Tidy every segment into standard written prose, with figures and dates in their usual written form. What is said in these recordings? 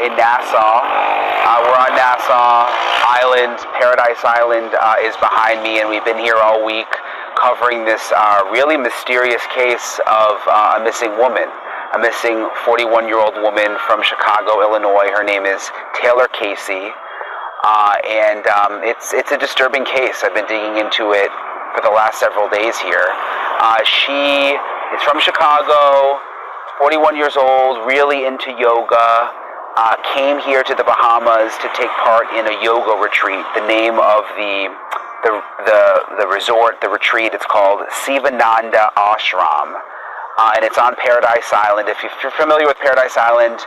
in Nassau. We're on Nassau Island. Paradise Island is behind me, and we've been here all week covering this really mysterious case of a missing woman, a missing 41-year-old woman from Chicago, Illinois. Her name is Taylor Casey, and it's a disturbing case. I've been digging into it for the last several days here. She is from Chicago, 41 years old, really into yoga. Came here to the Bahamas to take part in a yoga retreat. The name of the resort, the retreat, it's called SIVANANDA Ashram, and it's on Paradise Island. If you're familiar with Paradise Island,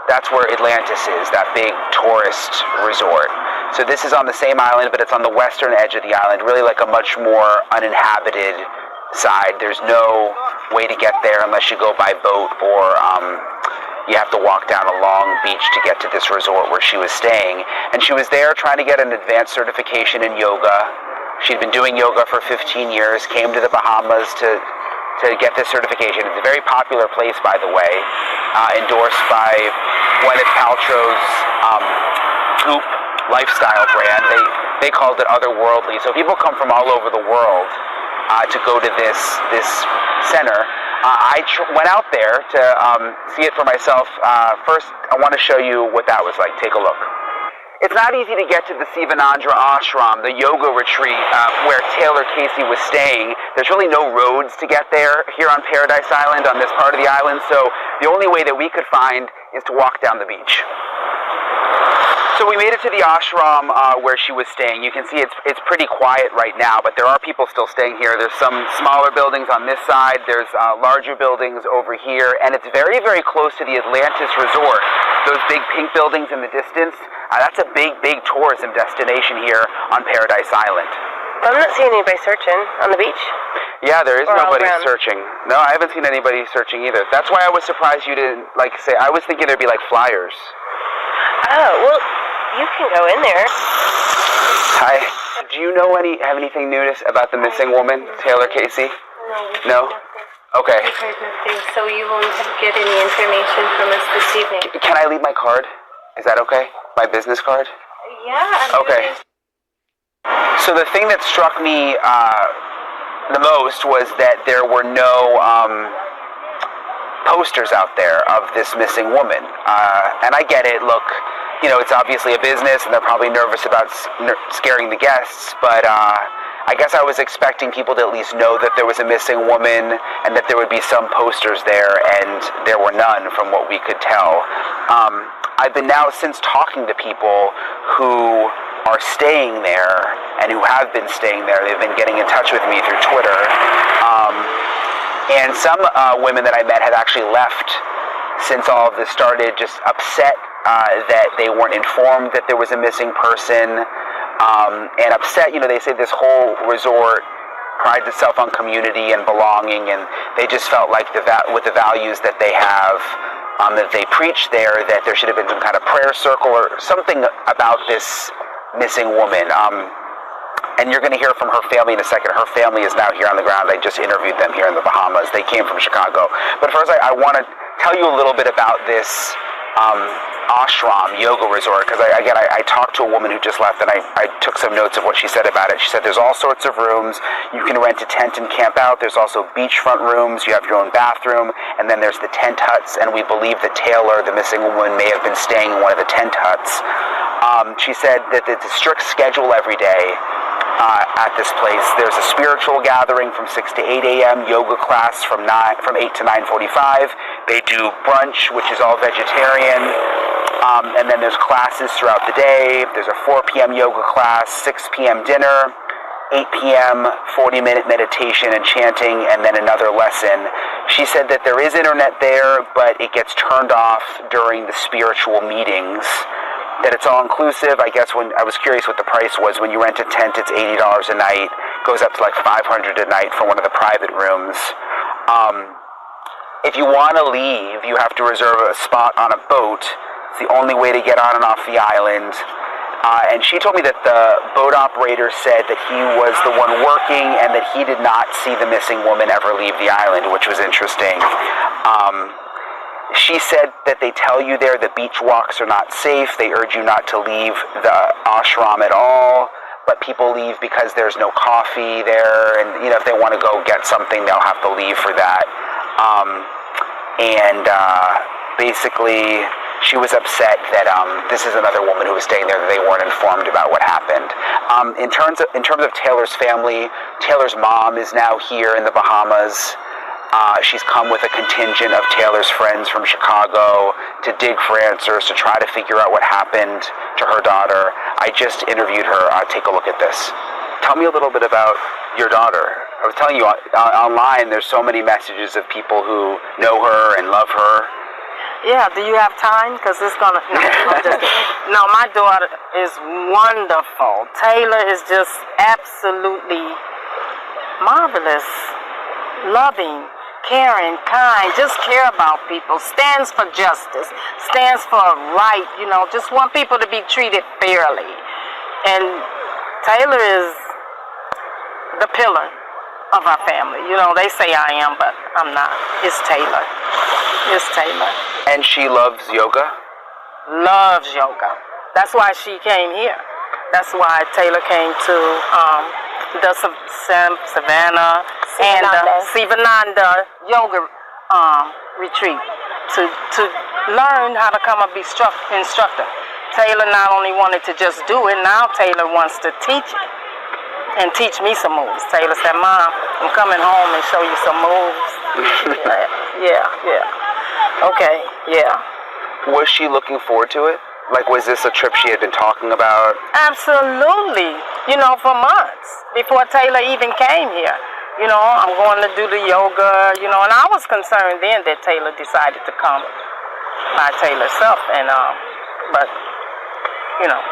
that's where Atlantis is, that big tourist resort. So this is on the same island, but it's on the western edge of the island, really like a much more uninhabited side. There's no way to get there unless you go by boat, or you have to walk down a long beach to get to this resort where she was staying. And she was there trying to get an advanced certification in yoga. She'd been doing yoga for 15 years, came to the Bahamas to get this certification. It's a very popular place, by the way, endorsed by Gwyneth Paltrow's Goop lifestyle brand. They called it otherworldly. So people come from all over the world to go to this center. I went out there to see it for myself. First, I want to show you what that was like. Take a look. It's not easy to get to the Candra Ashram, the yoga retreat where Taylor Casey was staying. There's really no roads to get there here on Paradise Island, on this part of the island, so the only way that we could find is to walk down the beach. So we made it to the ashram where she was staying. You can see it's pretty quiet right now, but there are people still staying here. There's some smaller buildings on this side. There's larger buildings over here, and it's very, very close to the Atlantis resort. Those big pink buildings in the distance, that's a big, big tourism destination here on Paradise Island. I'm not seeing anybody searching on the beach. Yeah, there is nobody searching. No, I haven't seen anybody searching either. That's why I was surprised you didn't, say, I was thinking there'd be flyers. Oh, well, you can go in there. Hi. Do you know have anything new about the missing woman, Taylor Casey? No. Okay. We've heard nothing, so you won't get any information from us this evening. Can I leave my card? Is that okay? My business card? Yeah. Okay. So the thing that struck me the most was that there were no posters out there of this missing woman. And I get it. Look, it's obviously a business, and they're probably nervous about scaring the guests, but I guess I was expecting people to at least know that there was a missing woman and that there would be some posters there, and there were none from what we could tell. I've been now, since talking to people who are staying there and who have been staying there, they've been getting in touch with me through Twitter, and some women that I met had actually left since all of this started, just upset that they weren't informed that there was a missing person, and upset, they say this whole resort prides itself on community and belonging, and they just felt like with the values that they have, that they preach there, that there should have been some kind of prayer circle or something about this missing woman. And you're going to hear from her family in a second. Her family is now here on the ground. I just interviewed them here in the Bahamas. They came from Chicago. But first, I want to tell you a little bit about this ashram yoga resort, because I talked to a woman who just left, and I took some notes of what she said about it. She said there's all sorts of rooms. You can rent a tent and camp out. There's also beachfront rooms. You have your own bathroom, and then there's the tent huts, and we believe that Taylor, the missing woman, may have been staying in one of the tent huts. She said that it's a strict schedule every day at this place. There's a spiritual gathering from 6 to 8 a.m., yoga class from 8 to 9:45. They do brunch, which is all vegetarian, and then there's classes throughout the day. There's a 4 p.m. yoga class, 6 p.m. dinner, 8 p.m., 40-minute meditation and chanting, and then another lesson. She said that there is internet there, but it gets turned off during the spiritual meetings, that it's all-inclusive. I guess when I was curious what the price was, when you rent a tent, it's $80 a night, goes up to $500 a night for one of the private rooms. If you want to leave, you have to reserve a spot on a boat. It's the only way to get on and off the island. And she told me that the boat operator said that he was the one working and that he did not see the missing woman ever leave the island, which was interesting. She said that they tell you there the beach walks are not safe. They urge you not to leave the ashram at all. But people leave because there's no coffee there. And, you know, if they want to go get something, they'll have to leave for that. Basically, she was upset that this is another woman who was staying there, that they weren't informed about what happened. In terms of Taylor's family, Taylor's mom is now here in the Bahamas. She's come with a contingent of Taylor's friends from Chicago to dig for answers, to try to figure out what happened to her daughter. I just interviewed her. Take a look at this. Tell me a little bit about your daughter. I was telling you, online there's so many messages of people who know her and love her. Yeah, do you have time? Because it's going to... No, my daughter is wonderful. Taylor is just absolutely marvelous, loving, caring, kind, just care about people, stands for justice, stands for right, you know, just want people to be treated fairly. And Taylor is the pillar of our family. You know, they say I am, but I'm not. It's Taylor. It's Taylor. And she loves yoga? Loves yoga. That's why she came here. That's why Taylor came to the Savannah and SIVANANDA yoga retreat to learn how to come and be instructor. Taylor not only wanted to just do it, now Taylor wants to teach it and teach me some moves. Taylor said, Mom, I'm coming home and show you some moves. Yeah. Okay, yeah. Was she looking forward to it? Like, was this a trip she had been talking about? Absolutely. You know, for months, before Taylor even came here. You know, I'm going to do the yoga, you know, and I was concerned then that Taylor decided to come by Taylor herself, and, but, you know,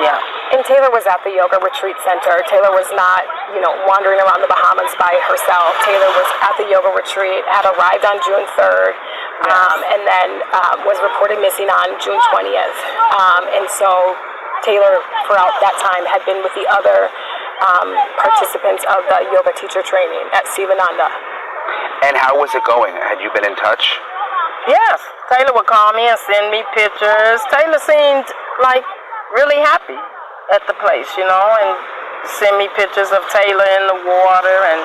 yeah. And Taylor was at the yoga retreat center. Taylor was not, you know, wandering around the Bahamas by herself. Taylor was at the yoga retreat, had arrived on June 3rd, and then was reported missing on June 20th. And so Taylor, throughout that time, had been with the other participants of the yoga teacher training at SIVANANDA. And how was it going? Had you been in touch? Yes. Taylor would call me and send me pictures. Taylor seemed like really happy at the place, you know, and send me pictures of Taylor in the water and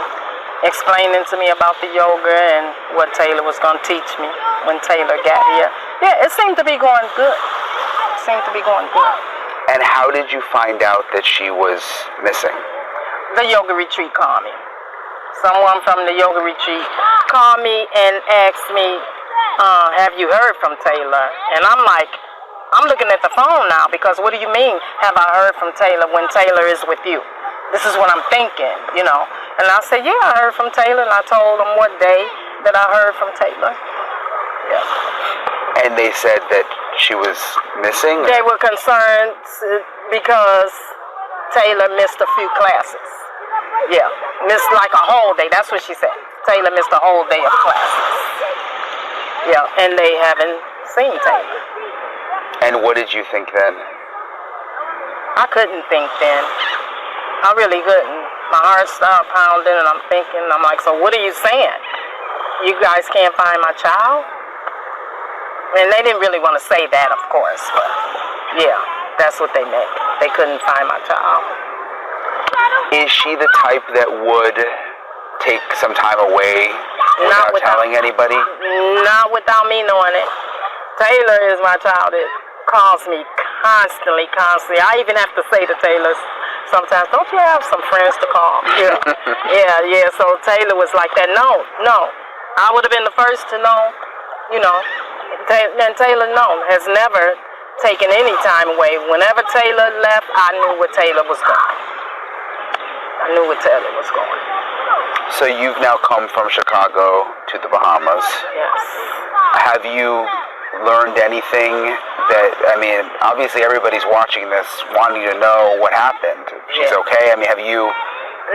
explaining to me about the yoga and what Taylor was going to teach me when Taylor got here. Yeah, it seemed to be going good. And how did you find out that she was missing? The yoga retreat called me. Someone from the yoga retreat called me and asked me, have you heard from Taylor? And I'm like, I'm looking at the phone now, because what do you mean, have I heard from Taylor when Taylor is with you? This is what I'm thinking, you know. And I said, yeah, I heard from Taylor, and I told them what day that I heard from Taylor. Yeah. And they said that she was missing? They were concerned because Taylor missed a few classes. Yeah, missed like a whole day, that's what she said. Taylor missed a whole day of classes. Yeah, and they haven't seen Taylor. And what did you think then? I couldn't think then. I really couldn't. My heart started pounding, and I'm thinking, I'm like, so what are you saying? You guys can't find my child? And they didn't really want to say that, of course, but yeah, that's what they meant. They couldn't find my child. Is she the type that would take some time away without telling anybody? Not without me knowing it. Taylor is my child. It calls me constantly. I even have to say to Taylor sometimes, don't you have some friends to call? Yeah. So Taylor was like that. No. I would have been the first to know, you know. And Taylor, has never taken any time away. Whenever Taylor left, I knew where Taylor was going. So you've now come from Chicago to the Bahamas. Yes. Have you learned anything that, I mean, obviously everybody's watching this wanting to know what happened. She's okay? I mean, have you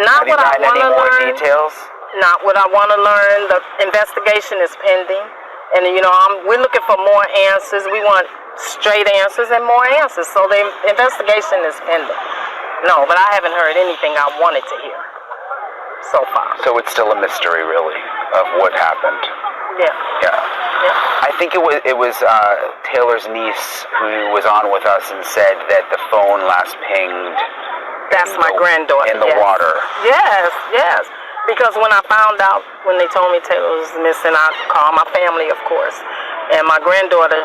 gotten any more details? Not what I want to learn. The investigation is pending. And, you know, we're looking for more answers. We want straight answers and more answers. So the investigation is pending. No, but I haven't heard anything I wanted to hear so far. So it's still a mystery, really, of what happened. Yeah. I think it was Taylor's niece who was on with us and said that the phone last pinged. That's my granddaughter. In the water. Yes, yes. Because when I found out, when they told me Taylor was missing, I called my family, of course. And my granddaughter,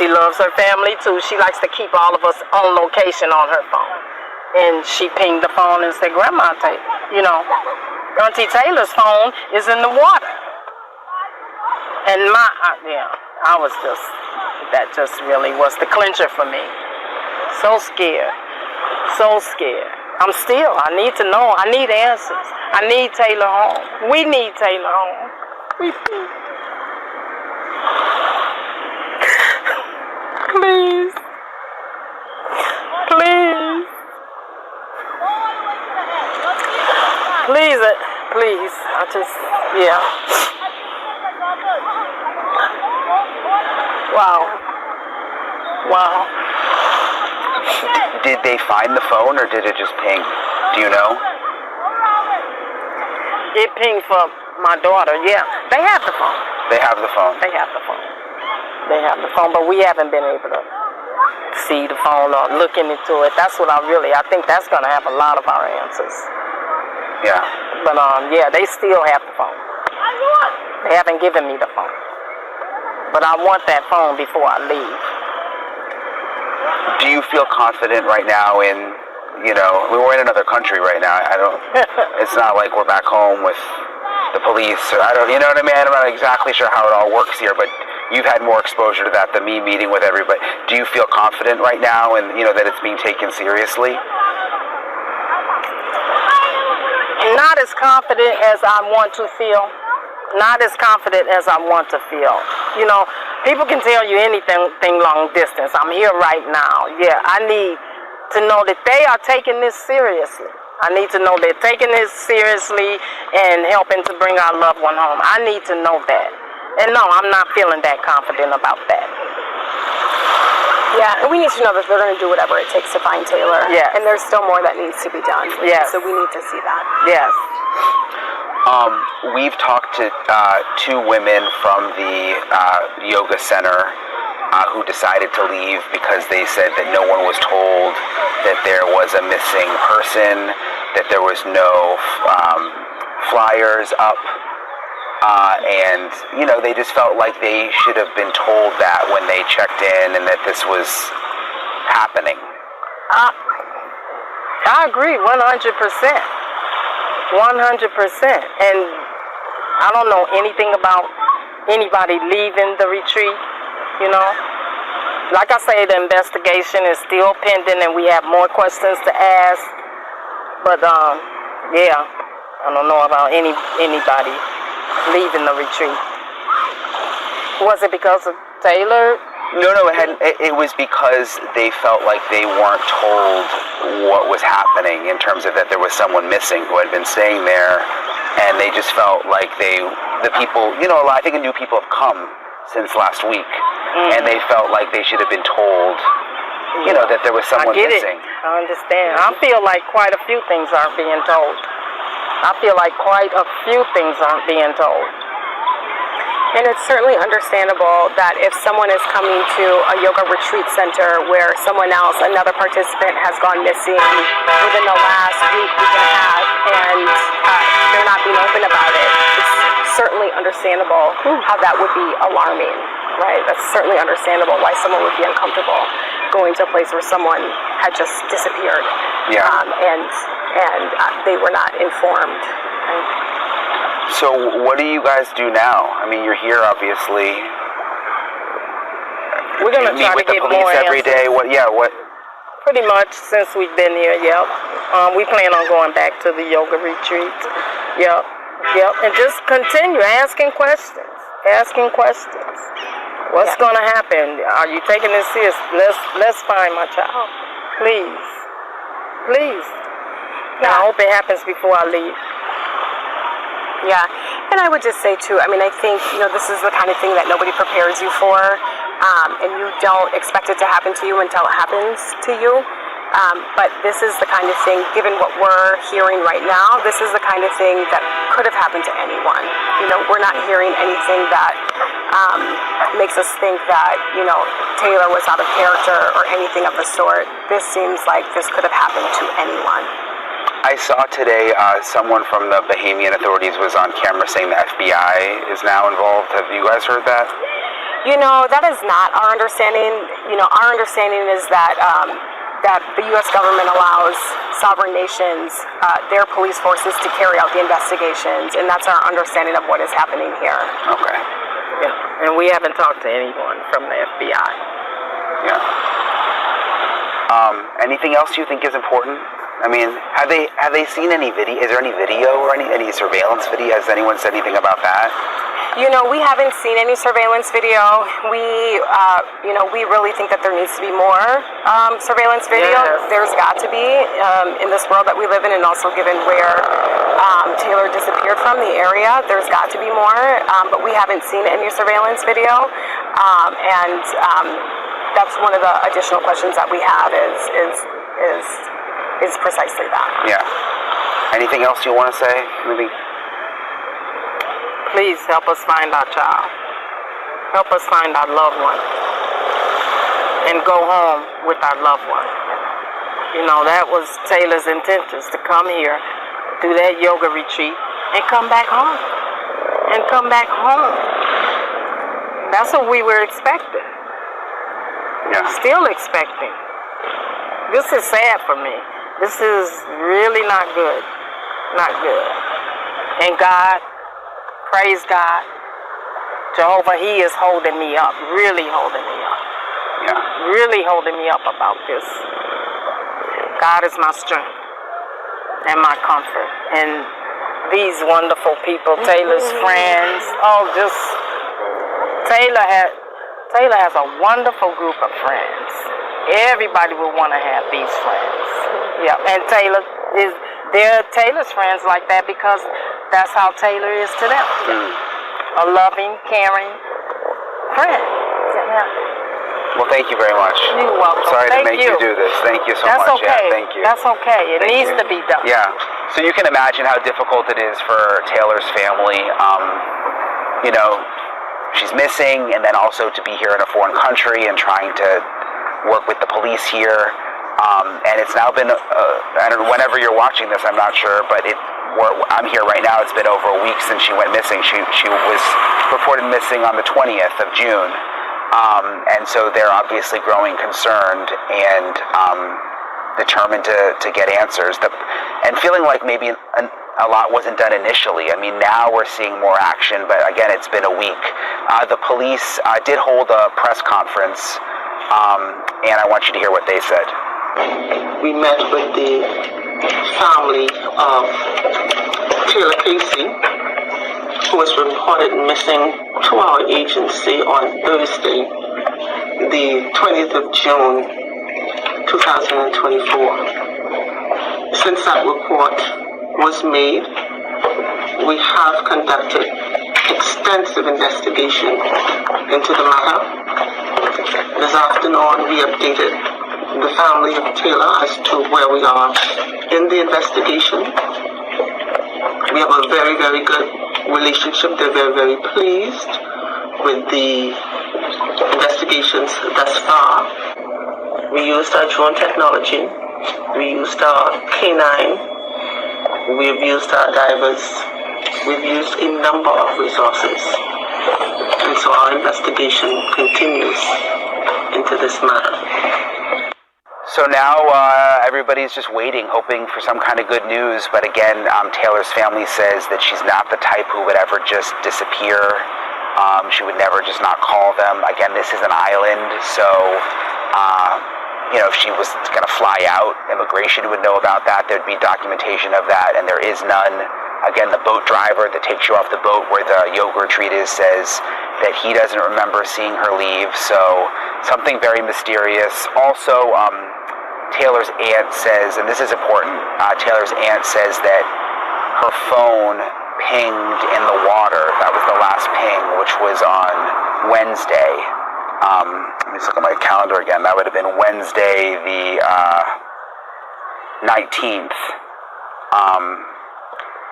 she loves her family too. She likes to keep all of us on location on her phone. And she pinged the phone and said, Grandma, Auntie Taylor's phone is in the water. And that just really was the clincher for me. So scared. So scared. I need to know. I need answers. I need Taylor home. We need Taylor home. Please. Please. Please. Wow. Did they find the phone or did it just ping? Do you know? It pinged for my daughter, yeah. They have the phone. They have the phone. But we haven't been able to see the phone or look into it. That's what I think that's going to have a lot of our answers. Yeah. But, they still have the phone. They haven't given me the phone. But I want that phone before I leave. Do you feel confident right now in, we're in another country right now. It's not like we're back home with the police or you know what I mean? I'm not exactly sure how it all works here, but you've had more exposure to that than me meeting with everybody. Do you feel confident right now and, that it's being taken seriously? Not as confident as I want to feel. People can tell you anything long distance. I'm here right now. Yeah, I need to know that they are taking this seriously. I need to know they're taking this seriously and helping to bring our loved one home. I need to know that. And no, I'm not feeling that confident about that. Yeah, and we need to know that they're going to do whatever it takes to find Taylor. Yes. And there's still more that needs to be done. Yes. So we need to see that. Yes. We've talked to two women from the yoga center who decided to leave because they said that no one was told that there was a missing person, that there was no flyers up, and they just felt like they should have been told that when they checked in and that this was happening. I agree 100%. 100%. And I don't know anything about anybody leaving the retreat, Like I say, the investigation is still pending and we have more questions to ask. But, I don't know about anybody leaving the retreat. Was it because of Taylor? No, it was because they felt like they weren't told what was happening in terms of that there was someone missing who had been staying there, and they just felt like the people, I think new people have come since last week, and they felt like they should have been told, that there was someone missing. I understand. I feel like quite a few things aren't being told. And it's certainly understandable that if someone is coming to a yoga retreat center where another participant has gone missing within the last week and a half, and they're not being open about it, it's certainly understandable how that would be alarming, right? That's certainly understandable why someone would be uncomfortable going to a place where someone had just disappeared. Yeah. And they were not informed. Right? So what do you guys do now? I mean, you're here, obviously. We're going to try to get more answers. Meet with the police every day? What? Pretty much since we've been here, yep. We plan on going back to the yoga retreat. Yep. And just continue asking questions. What's going to happen? Are you taking this serious? Let's find my child. Please. Yeah. I hope it happens before I leave. Yeah, and I would just say too, I think, this is the kind of thing that nobody prepares you for, and you don't expect it to happen to you until it happens to you. But this is the kind of thing, given what we're hearing right now, this is the kind of thing that could have happened to anyone. We're not hearing anything that makes us think that, you know, Taylor was out of character or anything of the sort. This seems like this could have happened to anyone. I saw today someone from the Bahamian authorities was on camera saying the FBI is now involved. Have you guys heard that? You know, that is not our understanding. You know, our understanding is that that the U.S. government allows sovereign nations, their police forces, to carry out the investigations, and that's our understanding of what is happening here. Okay. Yeah. And we haven't talked to anyone from the FBI. Yeah. Anything else you think is important? I mean, have they seen any video? Is there any video or any surveillance video? Has anyone said anything about that? You know, we haven't seen any surveillance video. You know, we really think that there needs to be more surveillance video. Yes. There's got to be in this world that we live in, and also given where Taylor disappeared from, the area, there's got to be more. But we haven't seen any surveillance video, and that's one of the additional questions that we have is precisely that. Yeah. Anything else you want to say? Maybe. Please help us find our child. Help us find our loved one. And go home with our loved one. You know, that was Taylor's intentions, to come here, do that yoga retreat, and come back home. And come back home. That's what we were expecting. Yeah. Still expecting. This is sad for me. This is really not good. Not good. And God, praise God, Jehovah, He is holding me up, really holding me up. Yeah. Really holding me up about this. God is my strength and my comfort. And these wonderful people, Taylor's friends, Taylor has a wonderful group of friends. Everybody would want to have these friends. Yeah, and they're Taylor's friends like that because that's how Taylor is to them. A loving, caring friend. Yeah. Well, thank you very much. You're welcome. Sorry to make you you do this. Thank you so That's much. okay. Yeah, thank you. That's okay. It Thank needs you. to be done. Yeah. So you can imagine how difficult it is for Taylor's family. You know, she's missing, and then also to be here in a foreign country and trying to work with the police here. And it's now been, I don't know, whenever you're watching this, I'm not sure, but I'm here right now. It's been over a week since she went missing. She was reported missing on the 20th of June. And so they're obviously growing concerned and determined to get answers. And feeling like maybe a lot wasn't done initially. I mean, now we're seeing more action, but again, it's been a week. The police did hold a press conference, and I want you to hear what they said. We met with the family of Taylor Casey, who was reported missing to our agency on Thursday, the 20th of June, 2024. Since that report was made, we have conducted extensive investigation into the matter. This afternoon, we updated the family of Taylor as to where we are in the investigation. We have a very, very good relationship. They're very, very pleased with the investigations thus far. We used our drone technology. We used our canine. We've used our divers. We've used a number of resources. And so our investigation continues into this matter. So now everybody's just waiting, hoping for some kind of good news. But again, Taylor's family says that she's not the type who would ever just disappear. She would never just not call them. Again, this is an island, so you know, if she was going to fly out, immigration would know about that. There'd be documentation of that, and there is none. Again, the boat driver that takes you off the boat where the yoga retreat is says that he doesn't remember seeing her leave. So something very mysterious. Also, Taylor's aunt says, and this is important, Taylor's aunt says that her phone pinged in the water. That was the last ping, which was on Wednesday. Let me just look at my calendar again. That would have been Wednesday the 19th.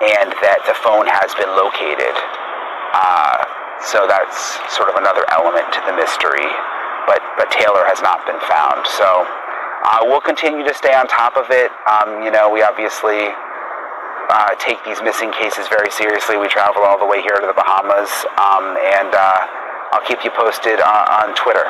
And that the phone has been located. So that's sort of another element to the mystery. But Taylor has not been found. So we'll continue to stay on top of it. We obviously take these missing cases very seriously. We travel all the way here to the Bahamas, and I'll keep you posted on Twitter.